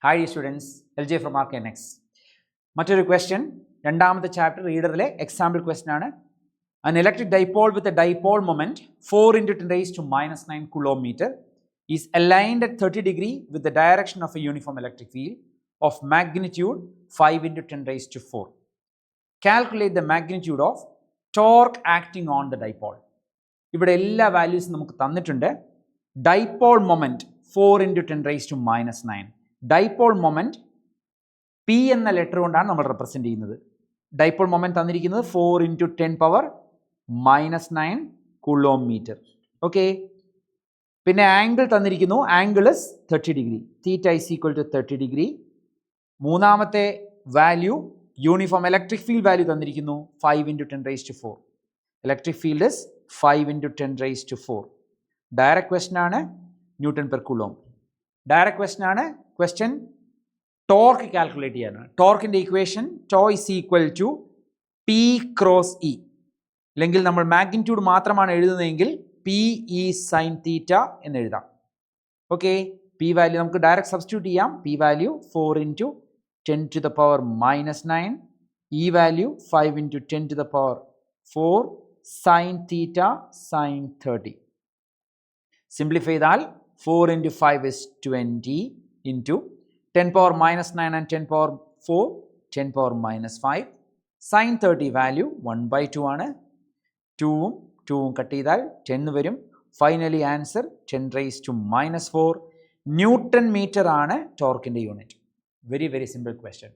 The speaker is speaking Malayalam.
Hi students, LJ from RKNX. മറ്റൊരു ക്വസ്റ്റ്യൻ രണ്ടാമത്തെ ചാപ്റ്റർ റീഡറിലെ എക്സാമ്പിൾ ക്വസ്റ്റ്യൻ ആണ്. An electric dipole with a dipole moment 4 × 10⁻⁹ coulometer is aligned at 30 degree with the direction of a uniform electric field of magnitude 5 × 10⁴. Calculate the magnitude of torque acting on the dipole. ഇവിടെ എല്ലാ വാല്യൂസും നമുക്ക് തന്നിട്ടുണ്ട്. Dipole moment 4 × 10⁻⁹. Dipole moment P എന്ന ലെറ്റർ കൊണ്ടാണ് നമ്മൾ റെപ്രസെന്റ് ചെയ്യുന്നത്. ഡൈപോൾ മൊമെന്റ് തന്നിരിക്കുന്നത് 4 × 10⁻⁹ കുളോമീറ്റർ. ഓക്കെ, പിന്നെ ആംഗിൾ തന്നിരിക്കുന്നു. Angle is 30 degree. Theta is equal to 30 degree. മൂന്നാമത്തെ value uniform electric field value തന്നിരിക്കുന്നു 5 × 10⁴. Electric field is 5 × 10⁴. Direct question ആണ്, newton per coulomb. Direct question ആണ്. ക്വസ്റ്റ്യൻ ടോർക്ക് കാൽക്കുലേറ്റ് ചെയ്യാനാണ്. ടോർക്കിൻ്റെ equation tau is equal to p cross E. അല്ലെങ്കിൽ നമ്മൾ മാഗ്നിറ്റ്യൂഡ് മാത്രമാണ് എഴുതുന്നതെങ്കിൽ പി ഇ സൈൻ തീറ്റ എന്ന് എഴുതാം. ഓക്കെ, പി വാല്യൂ നമുക്ക് ഡയറക്റ്റ് സബ്സ്റ്റിറ്റ്യൂട്ട് ചെയ്യാം. P value 4 × 10⁻⁹. E value 5 × 10⁴ sine theta sine 30. Simplify ചെയ്താൽ 4 × 5 is 20 into 10⁻⁹ and 10⁴ 10⁻⁵. Sign 30 value 1/2 ആണ്. 2ഉം കട്ട് ചെയ്താൽ 10 വരും. Finally answer 10⁻⁻⁴. ന്യൂട്ടൺ മീറ്റർ ആണ് ടോർക്കിൻ്റെ unit. Very very simple question.